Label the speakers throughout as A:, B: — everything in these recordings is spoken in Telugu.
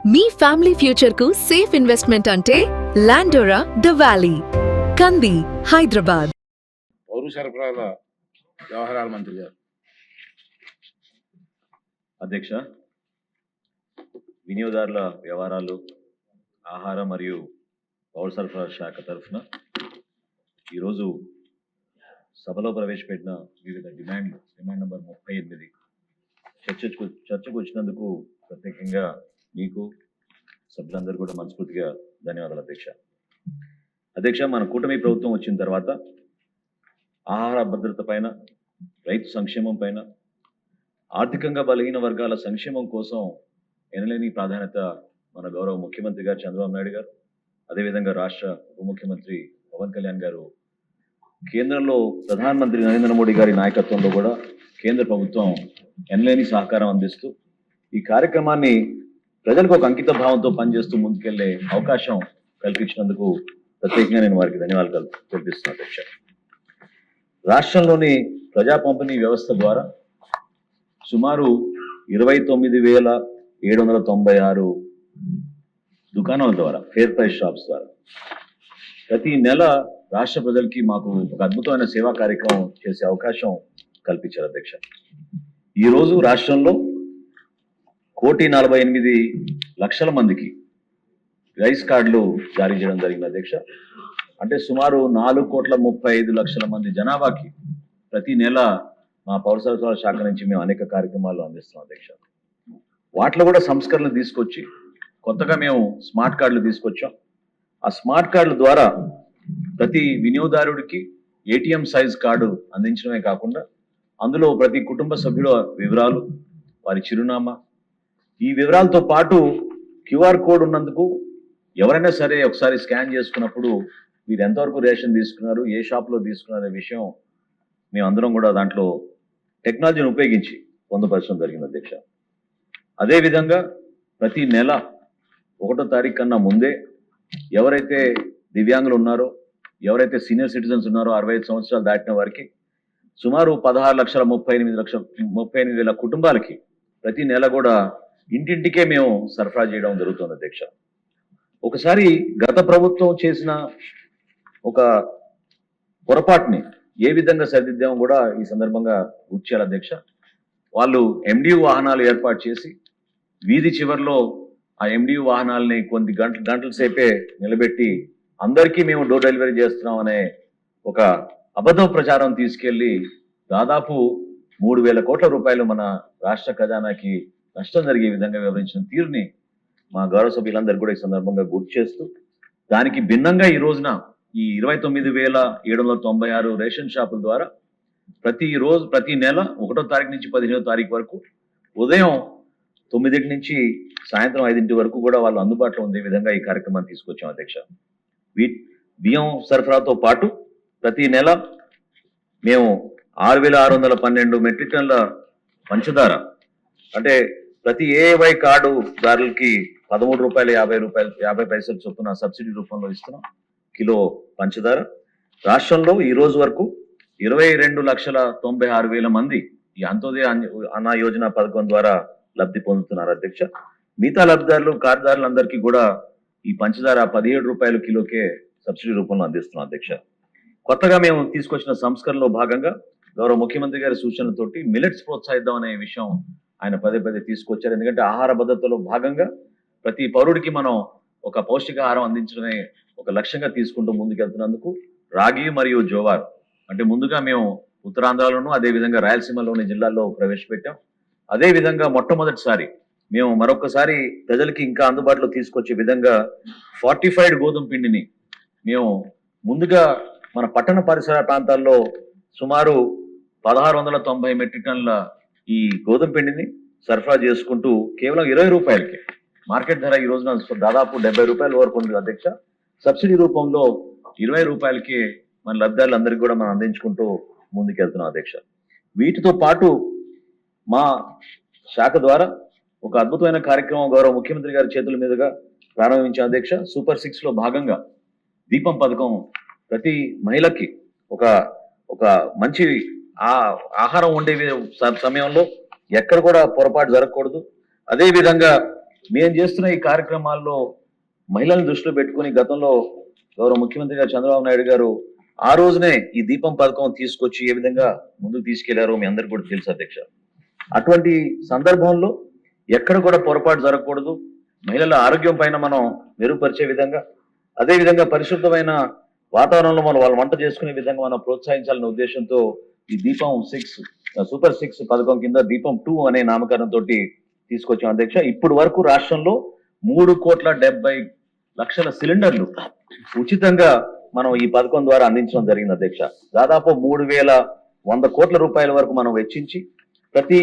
A: మీ ఫ్యామిలీ ఫ్యూచర్ కు సేఫ్ ఇన్వెస్ట్మెంట్ అంటే లాండోరా ద వ్యాలీ, కంది, హైదరాబాద్.
B: పౌర సరఫరాల వ్యవహారాల మంత్రి గారు.
C: అధ్యక్ష, వినియోగదారుల వ్యవహారాలు, ఆహార మరియు పౌర సరఫరా శాఖ తరఫున ఈరోజు సభలో ప్రవేశపెట్టిన వివిధ డిమాండ్ నెంబర్ 38 చర్చకు వచ్చినందుకు ప్రత్యేకంగా మీకు సభ్యులందరూ కూడా మనస్ఫూర్తిగా ధన్యవాదాలు అధ్యక్ష. మన కూటమి ప్రభుత్వం వచ్చిన తర్వాత ఆహార భద్రత పైన, రైతు సంక్షేమం పైన, ఆర్థికంగా బలహీన వర్గాల సంక్షేమం కోసం ఎనలేని ప్రాధాన్యత మన గౌరవ ముఖ్యమంత్రి గారు చంద్రబాబు నాయుడు గారు, అదేవిధంగా రాష్ట్ర ఉప ముఖ్యమంత్రి పవన్ కళ్యాణ్ గారు, కేంద్రంలో ప్రధానమంత్రి నరేంద్ర మోడీ గారి నాయకత్వంలో కూడా కేంద్ర ప్రభుత్వం ఎనలేని సహకారం అందిస్తూ ఈ కార్యక్రమాన్ని ప్రజలకు ఒక అంకిత భావంతో పనిచేస్తూ ముందుకెళ్లే అవకాశం కల్పించినందుకు ప్రత్యేకంగా నేను వారికి ధన్యవాదాలు తెలిపిస్తున్నాను అధ్యక్ష. రాష్ట్రంలోని ప్రజా పంపిణీ వ్యవస్థ ద్వారా సుమారు 29,796 దుకాణాల ద్వారా, ఫేర్ ప్రైస్ షాప్స్ ద్వారా ప్రతి నెల రాష్ట్ర ప్రజలకి మాకు ఒక అద్భుతమైన సేవా కార్యక్రమం చేసే అవకాశం కల్పించారు అధ్యక్ష. ఈరోజు రాష్ట్రంలో 1,48,00,000 మందికి రైస్ కార్డులు జారీ చేయడం జరిగింది అధ్యక్ష. అంటే సుమారు 4,35,00,000 మంది జనాభాకి ప్రతి నెల మా పౌర సరఫరాల శాఖ నుంచి మేము అనేక కార్యక్రమాలు అందిస్తున్నాం అధ్యక్ష. వాటిలో కూడా సంస్కరణలు తీసుకొచ్చి కొత్తగా మేము స్మార్ట్ కార్డులు తీసుకొచ్చాం. ఆ స్మార్ట్ కార్డుల ద్వారా ప్రతి వినియోగదారుడికి ఏటీఎం సైజ్ కార్డు అందించడమే కాకుండా అందులో ప్రతి కుటుంబ సభ్యుల వివరాలు, వారి చిరునామా, ఈ వివరాలతో పాటు క్యూఆర్ కోడ్ ఉన్నందుకు ఎవరైనా సరే ఒకసారి స్కాన్ చేసుకున్నప్పుడు మీరు ఎంతవరకు రేషన్ తీసుకున్నారు, ఏ షాప్లో తీసుకున్నారు అనే విషయం మేమందరం కూడా దాంట్లో టెక్నాలజీని ఉపయోగించి పొందుపరచడం జరిగింది అధ్యక్ష. అదేవిధంగా ప్రతి నెల 1వ తారీఖు కన్నా ముందే ఎవరైతే దివ్యాంగులు ఉన్నారో, ఎవరైతే సీనియర్ సిటిజన్స్ ఉన్నారో 65 సంవత్సరాలు దాటిన వారికి సుమారు 16,38,000 కుటుంబాలకి ప్రతి నెల కూడా ఇంటింటికే మేము సరఫరా చేయడం జరుగుతుంది అధ్యక్ష. ఒకసారి గత ప్రభుత్వం చేసిన ఒక పొరపాటుని ఏ విధంగా సరిదిద్దామో కూడా ఈ సందర్భంగా గుర్తు చేయాలి అధ్యక్ష. వాళ్ళు ఎండియు వాహనాలు ఏర్పాటు చేసి వీధి చివరిలో ఆ ఎండియు వాహనాలని కొన్ని గంటల సేపే నిలబెట్టి అందరికీ మేము డోర్ డెలివరీ చేస్తున్నాం అనే ఒక అబద్ధ ప్రచారం తీసుకెళ్లి దాదాపు 3,000 కోట్ల రూపాయలు మన రాష్ట్ర ఖజానాకి నష్టం జరిగే విధంగా వివరించిన తీరుని మా గౌరవ సభ్యులందరూ కూడా ఈ సందర్భంగా గుర్తు చేస్తూ, దానికి భిన్నంగా ఈ రోజున ఈ 29,796 రేషన్ షాపుల ద్వారా ప్రతి నెల 1వ తారీఖు నుంచి 15వ తారీఖు వరకు ఉదయం 9 నుంచి సాయంత్రం 5 వరకు కూడా వాళ్ళు అందుబాటులో ఉండే విధంగా ఈ కార్యక్రమాన్ని తీసుకొచ్చాం అధ్యక్ష. బియ్యం సరఫరాతో పాటు ప్రతి నెల మేము 6,612 మెట్రిక్ టన్నుల పంచదార, అంటే ప్రతి ఏవై కార్డుదారులకి ₹13.50 చొప్పున సబ్సిడీ రూపంలో ఇస్తున్నాం కిలో పంచదార. రాష్ట్రంలో ఈ రోజు వరకు 22,96,000 మంది ఈ అంత్యోదయ అన్న యోజన పథకం ద్వారా లబ్ధి పొందుతున్నారు అధ్యక్ష. మిగతా లబ్ధిదారులు, కార్డుదారులందరికీ కూడా ఈ పంచదార ₹17 కిలోకే సబ్సిడీ రూపంలో అందిస్తున్నాం అధ్యక్ష. కొత్తగా మేము తీసుకొచ్చిన సంస్కరణలో భాగంగా గౌరవ ముఖ్యమంత్రి గారి సూచనలతోటి మిల్లెట్స్ ప్రోత్సహిద్దాం అనే విషయం ఆయన పదే తీసుకొచ్చారు. ఎందుకంటే ఆహార భద్రతలో భాగంగా ప్రతి పౌరుడికి మనం ఒక పౌష్టికాహారం అందించడమే ఒక లక్ష్యంగా తీసుకుంటూ ముందుకెళ్తున్నందుకు రాగి మరియు జోవార్, అంటే ముందుగా మేము ఉత్తరాంధ్రలోను అదేవిధంగా రాయలసీమలోని జిల్లాల్లో ప్రవేశపెట్టాం. అదేవిధంగా మొట్టమొదటిసారి మేము మరొకసారి ప్రజలకి ఇంకా అందుబాటులో తీసుకొచ్చే విధంగా ఫార్టిఫైడ్ గోధుమ పిండిని మేము ముందుగా మన పట్టణ పరిసర ప్రాంతాల్లో సుమారు 1,690 మెట్రిక్ టన్నుల ఈ గోధుమ పిండిని సరఫరా చేసుకుంటూ కేవలం ₹20, మార్కెట్ ధర ఈ రోజున దాదాపు ₹70 వరకు ఉంది అధ్యక్ష. సబ్సిడీ రూపంలో ₹20కి మన లబ్ధిదారులందరికీ కూడా మనం అందించుకుంటూ ముందుకెళ్తున్నాం అధ్యక్ష. వీటితో పాటు మా శాఖ ద్వారా ఒక అద్భుతమైన కార్యక్రమం గౌరవ ముఖ్యమంత్రి గారి చేతుల మీదుగా ప్రారంభించాం అధ్యక్ష. సూపర్ 6లో భాగంగా దీపం పథకం ప్రతి మహిళకి ఒక మంచి ఆహారం వండే సమయంలో ఎక్కడ కూడా పొరపాటు జరగకూడదు. అదేవిధంగా మేము చేస్తున్న ఈ కార్యక్రమాల్లో మహిళలను దృష్టిలో పెట్టుకుని గతంలో గౌరవ ముఖ్యమంత్రి గారు చంద్రబాబు నాయుడు గారు ఆ రోజునే ఈ దీపం పథకం తీసుకొచ్చి ఏ విధంగా ముందుకు తీసుకెళ్లారో మీ అందరికీ కూడా తెలుసు అధ్యక్ష. అటువంటి సందర్భంలో ఎక్కడ కూడా పొరపాటు జరగకూడదు, మహిళల ఆరోగ్యం పైన మనం మెరుగుపరిచే విధంగా, అదే విధంగా పరిశుద్ధమైన వాతావరణంలో మనం వాళ్ళు వంట చేసుకునే విధంగా మనం ప్రోత్సహించాలనే ఉద్దేశంతో ఈ దీపం 6 సూపర్ 6 పథకం కింద దీపం 2 అనే నామకరణంతో తీసుకొచ్చాం అధ్యక్ష. ఇప్పుడు వరకు రాష్ట్రంలో 3,70,00,000 సిలిండర్లు ఉచితంగా మనం ఈ పథకం ద్వారా అందించడం జరిగింది అధ్యక్ష. దాదాపు 3,100 కోట్ల రూపాయల వరకు మనం వెచ్చించి ప్రతి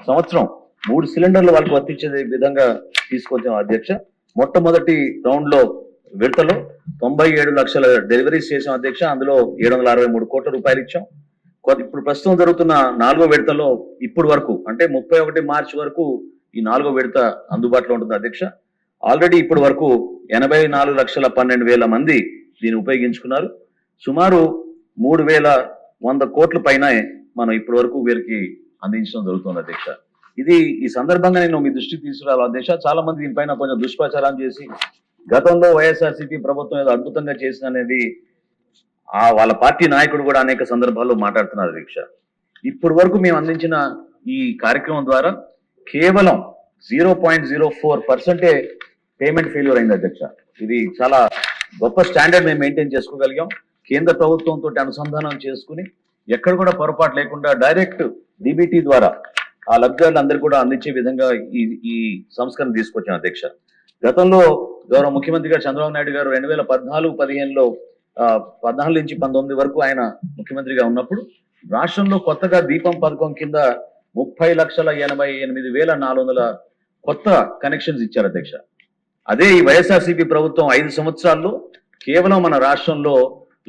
C: సంవత్సరం 3 సిలిండర్లు వాళ్ళకి వర్తించే విధంగా తీసుకొచ్చాం అధ్యక్ష. మొట్టమొదటి రౌండ్ లో విడతలో 97 లక్షల డెలివరీస్ చేసాం అధ్యక్ష. అందులో 763 కోట్ల రూపాయలు ఇచ్చాం. ఇప్పుడు ప్రస్తుతం జరుగుతున్న 4వ విడతలో ఇప్పుడు వరకు అంటే 31 మార్చి వరకు ఈ 4వ విడత అందుబాటులో ఉంటుంది అధ్యక్ష. ఆల్రెడీ ఇప్పటి వరకు 84,12,000 మంది దీన్ని ఉపయోగించుకున్నారు. సుమారు 3,100 కోట్ల పైన మనం ఇప్పటి వరకు వీరికి అందించడం జరుగుతుంది అధ్యక్ష. ఇది ఈ సందర్భంగా నేను మీ దృష్టికి తీసుకురావాలి అధ్యక్ష. చాలా మంది దీనిపైన కొంచెం దుష్ప్రచారం చేసి గతంలో వైఎస్ఆర్సీపీ ప్రభుత్వం ఏదో అద్భుతంగా చేసిన అనేది వాళ్ళ పార్టీ నాయకుడు కూడా అనేక సందర్భాల్లో మాట్లాడుతున్నారు అధ్యక్ష. ఇప్పటి వరకు మేము అందించిన ఈ కార్యక్రమం ద్వారా కేవలం 0.04% పేమెంట్ ఫెయిల్యూర్ అయింది అధ్యక్ష. ఇది చాలా గొప్ప స్టాండర్డ్ మేము మెయింటైన్ చేసుకోగలిగాం. కేంద్ర ప్రభుత్వంతో అనుసంధానం చేసుకుని ఎక్కడ కూడా పొరపాటు లేకుండా డైరెక్ట్ డిబిటీ ద్వారా ఆ లబ్ధిదారులందరూ కూడా అందించే విధంగా ఈ సంస్కరణ తీసుకొచ్చాం అధ్యక్ష. గతంలో గౌరవ ముఖ్యమంత్రి గారు చంద్రబాబు నాయుడు గారు 2014-15లో 14 నుంచి 19 వరకు ఆయన ముఖ్యమంత్రిగా ఉన్నప్పుడు రాష్ట్రంలో కొత్తగా దీపం పథకం కింద 30,88,400 కొత్త కనెక్షన్స్ ఇచ్చారు అధ్యక్ష. అదే ఈ వైఎస్ఆర్సీపీ ప్రభుత్వం 5 సంవత్సరాల్లో కేవలం మన రాష్ట్రంలో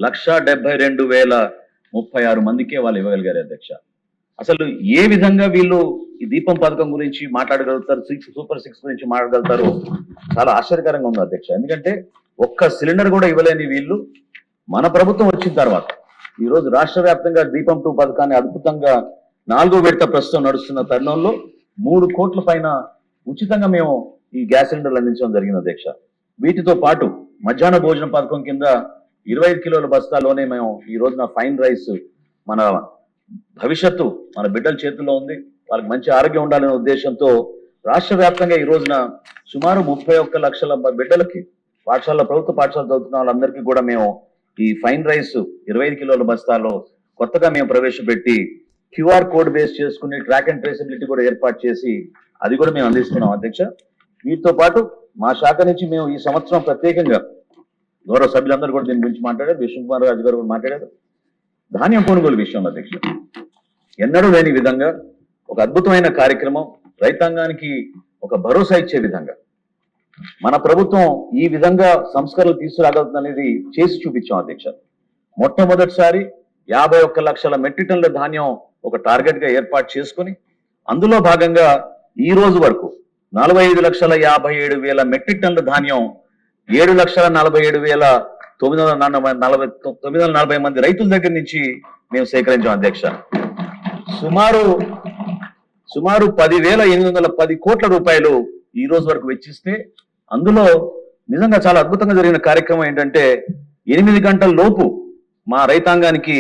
C: 1,72,036 మందికే వాళ్ళు ఇవ్వగలిగారు అధ్యక్ష. అసలు ఏ విధంగా వీళ్ళు ఈ దీపం పథకం గురించి మాట్లాడగలుగుతారు, సూపర్ 6 గురించి మాట్లాడగలుగుతారు, చాలా ఆశ్చర్యకరంగా ఉంది అధ్యక్ష. ఎందుకంటే ఒక్క సిలిండర్ కూడా ఇవ్వలేని వీళ్ళు మన ప్రభుత్వం వచ్చిన తర్వాత ఈ రోజు రాష్ట్ర వ్యాప్తంగా దీపం 2 పథకాన్ని అద్భుతంగా 4వ విడత ప్రస్తుతం నడుస్తున్న తరుణంలో 3 కోట్ల పైన ఉచితంగా మేము ఈ గ్యాస్ సిలిండర్లు అందించడం జరిగింది అధ్యక్ష. వీటితో పాటు మధ్యాహ్న భోజన పథకం కింద 25 కిలోల బస్తాలోనే మేము ఈ రోజున ఫైన్ రైస్, మన భవిష్యత్తు మన బిడ్డల చేతుల్లో ఉంది, వాళ్ళకి మంచి ఆరోగ్యం ఉండాలనే ఉద్దేశంతో రాష్ట్ర వ్యాప్తంగా ఈ రోజున సుమారు 31 లక్షల బిడ్డలకి ప్రభుత్వ పాఠశాల చదువుతున్న వాళ్ళందరికీ కూడా మేము ఈ ఫైన్ రైస్ 25 కిలోల బస్తాలో కొత్తగా మేము ప్రవేశపెట్టి క్యూఆర్ కోడ్ బేస్ చేసుకుని ట్రాక్ అండ్ ట్రేసబిలిటీ కూడా ఏర్పాటు చేసి అది కూడా మేము అందిస్తున్నాం అధ్యక్ష. వీటితో పాటు మా శాఖ నుంచి మేము ఈ సంవత్సరం ప్రత్యేకంగా గౌరవ సభ్యులందరూ కూడా దీని గురించి మాట్లాడారు, విష్ణుకుమార్ రాజు గారు కూడా మాట్లాడారు. ధాన్యం కొనుగోలు విషయంలో అధ్యక్ష ఎన్నడూ లేని విధంగా ఒక అద్భుతమైన కార్యక్రమం, రైతాంగానికి ఒక భరోసా ఇచ్చే విధంగా మన ప్రభుత్వం ఈ విధంగా సంస్కరణలు తీసుకురాగలుగుతుందనేది చేసి చూపించాం అధ్యక్ష. మొట్టమొదటిసారి 51 లక్షల మెట్రిక్ టన్నుల ధాన్యం ఒక టార్గెట్ గా ఏర్పాటు చేసుకుని అందులో భాగంగా ఈ రోజు వరకు 45,57,000 మెట్రిక్ టన్నుల ధాన్యం 7,47,940 మంది రైతుల దగ్గర నుంచి మేము సేకరించాం అధ్యక్ష. సుమారు 10,810 కోట్ల రూపాయలు ఈ రోజు వరకు వెచ్చిస్తే అందులో నిజంగా చాలా అద్భుతంగా జరిగిన కార్యక్రమం ఏంటంటే 8 గంటల లోపు మా రైతాంగానికి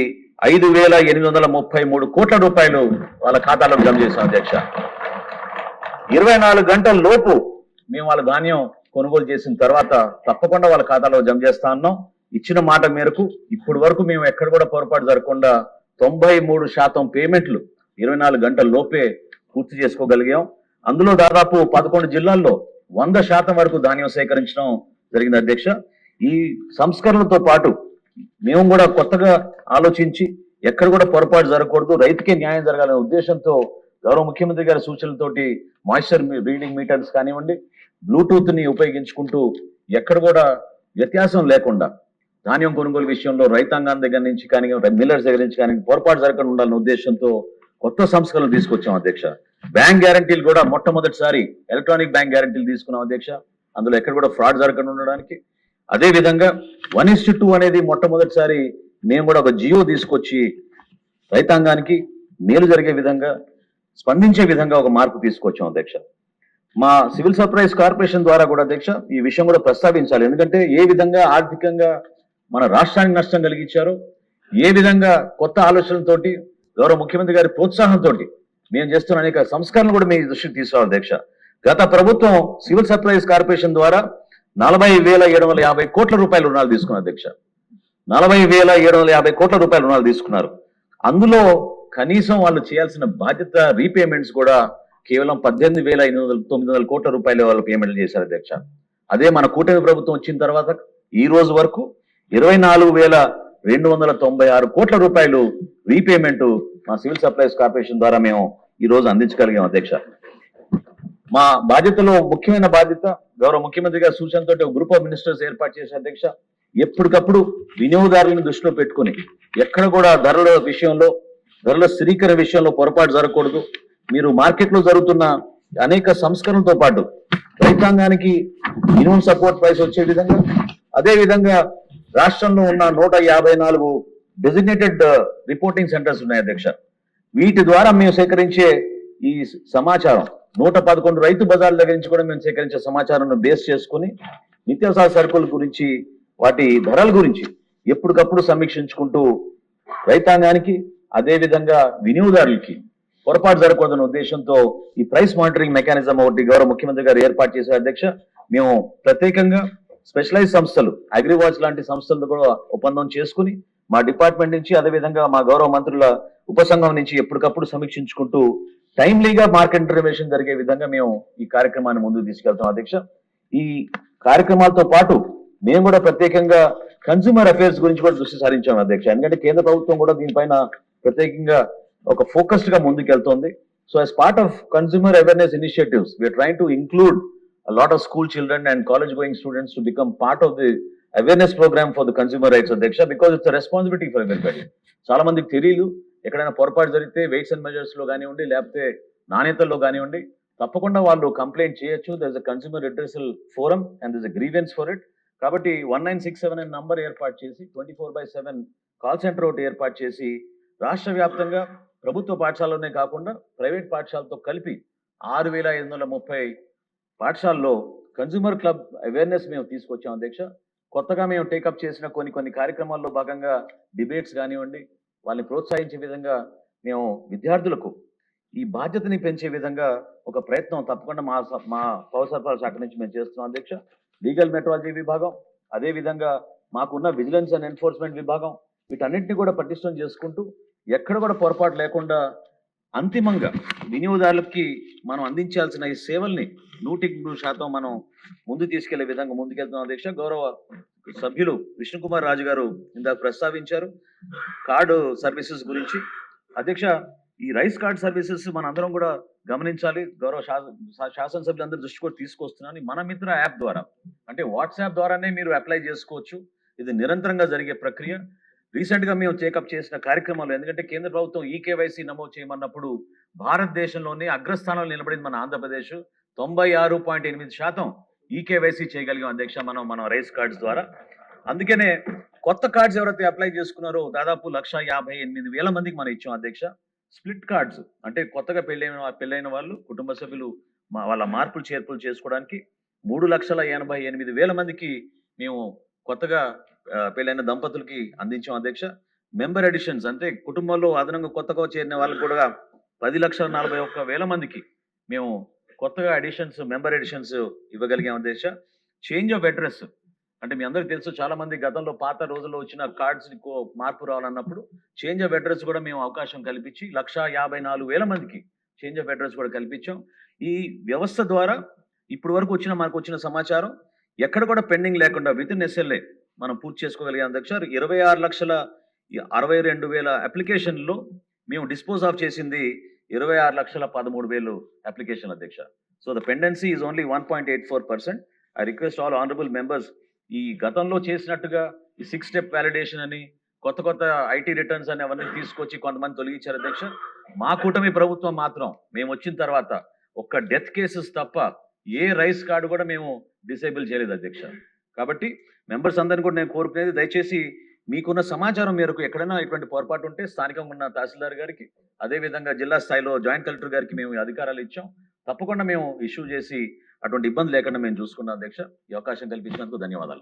C: 5,833 కోట్ల రూపాయలు వాళ్ళ ఖాతాలో జమ చేశాం అధ్యక్ష. 24 గంటల లోపు మేము వాళ్ళ ధాన్యం కొనుగోలు చేసిన తర్వాత తప్పకుండా వాళ్ళ ఖాతాలో జమ చేస్తా ఉన్నాం. ఇచ్చిన మాట మేరకు ఇప్పటి వరకు మేము ఎక్కడ కూడా పొరపాటు జరగకుండా 93% పేమెంట్లు 24 గంటల లోపే పూర్తి చేసుకోగలిగాం. అందులో దాదాపు 11 జిల్లాల్లో 100% వరకు ధాన్యం సేకరించడం జరిగింది అధ్యక్ష. ఈ సంస్కరణలతో పాటు మేము కూడా కొత్తగా ఆలోచించి ఎక్కడ కూడా పొరపాటు జరగకూడదు, రైతుకే న్యాయం జరగాలనే ఉద్దేశంతో గౌరవ ముఖ్యమంత్రి గారి సూచనలతోటి మాయిశ్చర్ రీడింగ్ మీటర్స్ కానివ్వండి, బ్లూటూత్ ని ఉపయోగించుకుంటూ ఎక్కడ కూడా వ్యత్యాసం లేకుండా ధాన్యం కొనుగోలు విషయంలో రైతాంగం దగ్గర నుంచి కానీ మిల్లర్స్ దగ్గర నుంచి కానీ పొరపాటు జరగకుండా ఉండాలనే ఉద్దేశంతో కొత్త సంస్కరణలు తీసుకొచ్చాం అధ్యక్ష. బ్యాంక్ గ్యారంటీలు కూడా మొట్టమొదటిసారి ఎలక్ట్రానిక్ బ్యాంక్ గ్యారంటీలు తీసుకున్నాం అధ్యక్ష. అందులో ఎక్కడ కూడా ఫ్రాడ్ జరగకుండా ఉండడానికి. అదే విధంగా 1:2 అనేది మొట్టమొదటిసారి మేము కూడా ఒక జియో తీసుకొచ్చి రైతాంగానికి మేలు జరిగే విధంగా, స్పందించే విధంగా ఒక మార్పు తీసుకొచ్చాం అధ్యక్ష. మా సివిల్ సప్లైస్ కార్పొరేషన్ ద్వారా కూడా అధ్యక్ష ఈ విషయం కూడా ప్రస్తావించాలి. ఎందుకంటే ఏ విధంగా ఆర్థికంగా మన రాష్ట్రానికి నష్టం కలిగించారో, ఏ విధంగా కొత్త ఆలోచనలతోటి గౌరవ ముఖ్యమంత్రి గారి ప్రోత్సాహంతో మేము చేస్తున్న అనేక సంస్కరణలు కూడా మీ దృష్టికి తీసుకురావాలి అధ్యక్ష. గత ప్రభుత్వం సివిల్ సప్లైస్ కార్పొరేషన్ ద్వారా 40,750 కోట్ల రూపాయల రుణాలు తీసుకున్నారు అధ్యక్ష. 40,750 కోట్ల రూపాయల రుణాలు తీసుకున్నారు. అందులో కనీసం వాళ్ళు చేయాల్సిన బాధ్యత రీపేమెంట్స్ కూడా కేవలం 18,900 కోట్ల రూపాయలు వాళ్ళు పేమెంట్లు చేశారు అధ్యక్ష. అదే మన కూటమి ప్రభుత్వం వచ్చిన తర్వాత ఈ రోజు వరకు 24,296 కోట్ల రూపాయలు రీపేమెంట్ మా సివిల్ సప్లైస్ కార్పొరేషన్ ద్వారా మేము ఈ రోజు అందించగలిగాం అధ్యక్ష. మా బాధ్యతలో ముఖ్యమైన బాధ్యత గౌరవ ముఖ్యమంత్రి గారి సూచనతో గ్రూప్ ఆఫ్ మినిస్టర్స్ ఏర్పాటు చేసే అధ్యక్ష. ఎప్పటికప్పుడు వినియోగదారులను దృష్టిలో పెట్టుకుని ఎక్కడ కూడా ధరల స్థిరీకరణ విషయంలో పొరపాటు జరగకూడదు. మీరు మార్కెట్లో జరుగుతున్న అనేక సంస్కరణలతో పాటు రైతాంగానికి మినిమం సపోర్ట్ ప్రైస్ వచ్చే విధంగా, అదే విధంగా రాష్ట్రంలో ఉన్న 154 డెసిగ్నేటెడ్ రిపోర్టింగ్ సెంటర్స్ ఉన్నాయి అధ్యక్ష. వీటి ద్వారా మేము సేకరించే ఈ సమాచారం 111 రైతు బజార్ల దగ్గర నుంచి కూడా మేము సేకరించే సమాచారాన్ని బేస్ చేసుకుని నిత్యావసర సరుకుల గురించి, వాటి ధరల గురించి ఎప్పటికప్పుడు సమీక్షించుకుంటూ రైతాంగానికి అదే విధంగా వినియోగదారులకి పొరపాటు జరగకూడదన్న ఉద్దేశంతో ఈ ప్రైస్ మానిటరింగ్ మెకానిజం ఒకటి గౌరవ ముఖ్యమంత్రి గారు ఏర్పాటు చేశారు అధ్యక్ష. మేము ప్రత్యేకంగా స్పెషలైజ్ సంస్థలు, అగ్రివాచ్ లాంటి సంస్థలతో కూడా ఒప్పందం చేసుకుని మా డిపార్ట్మెంట్ నుంచి అదేవిధంగా మా గౌరవ మంత్రుల ఉపసంఘం నుంచి ఎప్పటికప్పుడు సమీక్షించుకుంటూ టైమ్లీగా మార్కెట్ ఇంటర్వెన్షన్ జరిగే విధంగా మేము ఈ కార్యక్రమాన్ని ముందుకు తీసుకెళ్తాం అధ్యక్ష. ఈ కార్యక్రమాలతో పాటు మేము కూడా ప్రత్యేకంగా కన్స్యూమర్ అఫేర్స్ గురించి కూడా దృష్టి సారించాం అధ్యక్ష. ఎందుకంటే కేంద్ర ప్రభుత్వం కూడా దీనిపైన ప్రత్యేకంగా ఒక ఫోకస్డ్ గా ముందుకెళ్తోంది. So as part of consumer awareness initiatives, we are trying to include a lot of school children and college going students to become part of the awareness program for the consumer rights అధ్యక్ష, because it's a responsibility for everybody. చాలా మందికి తెలియదు. ఎక్కడైనా పొరపాటు జరిగితే వెయిట్స్ అండ్ మెజర్స్ లో కానివ్వండి, లేకపోతే నాణ్యతల్లో కానివ్వండి, తప్పకుండా వాళ్ళు కంప్లైంట్ చేయొచ్చు. There is a consumer redressal forum and there is a grievance for it. కాబట్టి 1967 అనే నంబర్ ఏర్పాటు చేసి 24/7 కాల్ సెంటర్ ఒకటి ఏర్పాటు చేసి రాష్ట్ర వ్యాప్తంగా ప్రభుత్వ పాఠశాలలోనే కాకుండా ప్రైవేట్ పాఠశాలతో కలిపి 6,530 పాఠశాలలో కన్స్యూమర్ క్లబ్ అవేర్నెస్ మేము తీసుకొచ్చాం అధ్యక్ష. కొత్తగా మేము టేకప్ చేసిన కొన్ని కార్యక్రమాల్లో భాగంగా డిబేట్స్ కానివ్వండి, వాళ్ళని ప్రోత్సహించే విధంగా మేము విద్యార్థులకు ఈ బాధ్యతని పెంచే విధంగా ఒక ప్రయత్నం తప్పకుండా మా పౌర సరఫరాల శాఖ నుంచి మేము చేస్తున్నాం అధ్యక్ష. లీగల్ మెట్రాలజీ విభాగం, అదే విధంగా మాకున్న విజిలెన్స్ అండ్ ఎన్ఫోర్స్మెంట్ విభాగం, వీటన్నిటిని కూడా పటిష్టం చేసుకుంటూ ఎక్కడ కూడా పొరపాటు లేకుండా అంతిమంగా వినియోగదారులకి మనం అందించాల్సిన ఈ సేవల్ని 100% మనం ముందు తీసుకెళ్లే విధంగా ముందుకెళ్తున్నాం అధ్యక్ష. గౌరవ సభ్యులు విష్ణుకుమార్ రాజు గారు ఇందాక ప్రస్తావించారు కార్డు సర్వీసెస్ గురించి అధ్యక్ష. ఈ రైస్ కార్డ్ సర్వీసెస్ మన అందరం కూడా గమనించాలి. గౌరవ శాసనసభ్యులందరూ దృష్టి కూడా తీసుకొస్తున్నాను. మన మిత్ర యాప్ ద్వారా, అంటే వాట్సాప్ ద్వారానే మీరు అప్లై చేసుకోవచ్చు. ఇది నిరంతరంగా జరిగే ప్రక్రియ. రీసెంట్ గా మేము టేకప్ చేసిన కార్యక్రమాలు, ఎందుకంటే కేంద్ర ప్రభుత్వం ఈకేవైసీ నమోదు చేయమన్నప్పుడు భారతదేశంలోనే అగ్రస్థానంలో నిలబడింది మన ఆంధ్రప్రదేశ్. 96.8% ఈకేవైసీ చేయగలిగాం అధ్యక్ష మన రైస్ కార్డ్స్ ద్వారా. అందుకనే కొత్త కార్డ్స్ ఎవరైతే అప్లై చేసుకున్నారో దాదాపు 158,000 మందికి మనం ఇచ్చాం అధ్యక్ష. స్ప్లిట్ కార్డ్స్ అంటే కొత్తగా పెళ్ళైన వాళ్ళు, కుటుంబ సభ్యులు వాళ్ళ మార్పులు చేర్పులు చేసుకోవడానికి 3,88,000 మందికి మేము కొత్తగా పెళ్ళైన దంపతులకి అందించాం అధ్యక్ష. మెంబర్ ఎడిషన్స్ అంటే కుటుంబంలో అదనంగా కొత్తగా చేరిన వాళ్ళకి కూడా 10,41,000 మందికి మేము కొత్తగా మెంబర్ ఎడిషన్స్ ఇవ్వగలిగాం అధ్యక్ష. చేంజ్ ఆఫ్ అడ్రస్ అంటే మీ అందరికీ తెలుసు, చాలా మంది గతంలో పాత రోజుల్లో వచ్చిన కార్డ్స్ మార్పు రావాలన్నప్పుడు చేంజ్ ఆఫ్ అడ్రస్ కూడా మేము అవకాశం కల్పించి 1,54,000 మందికి చేంజ్ ఆఫ్ అడ్రస్ కూడా కల్పించాం. ఈ వ్యవస్థ ద్వారా ఇప్పుడు వరకు మనకు వచ్చిన సమాచారం ఎక్కడ కూడా పెండింగ్ లేకుండా వితిన్ SLA మనం పూర్తి చేసుకోగలిగాం అధ్యక్ష. 26,62,000 అప్లికేషన్లో మేము డిస్పోజ్ ఆఫ్ చేసింది 26,13,000 అప్లికేషన్ అధ్యక్ష. So the pendency is only 1.84%. I request all honourable members, ఈ గతంలో చేసినట్టుగా ఈ 6 స్టెప్ వ్యాలిడేషన్ అని కొత్త ఐటీ రిటర్న్స్ అని అవన్నీ తీసుకొచ్చి కొంతమంది తొలగించారు అధ్యక్ష. మా కూటమి ప్రభుత్వం మాత్రం మేము వచ్చిన తర్వాత ఒక్క డెత్ కేసెస్ తప్ప ఏ రైస్ కార్డు కూడా మేము డిసేబుల్ చేయలేదు అధ్యక్ష. కాబట్టి మెంబర్స్ అందరినీ కూడా నేను కోరుకునేది, దయచేసి మీకున్న సమాచారం మేరకు ఎక్కడైనా ఇటువంటి పొరపాటు ఉంటే స్థానికంగా ఉన్న తహసీల్దార్ గారికి, అదేవిధంగా జిల్లా స్థాయిలో జాయింట్ కలెక్టర్ గారికి మేము అధికారాలు ఇచ్చాం. తప్పకుండా మేము ఇష్యూ చేసి అటువంటి ఇబ్బంది లేకుండా మేము చూసుకున్నాం అధ్యక్ష. ఈ అవకాశం కల్పించినందుకు ధన్యవాదాలు.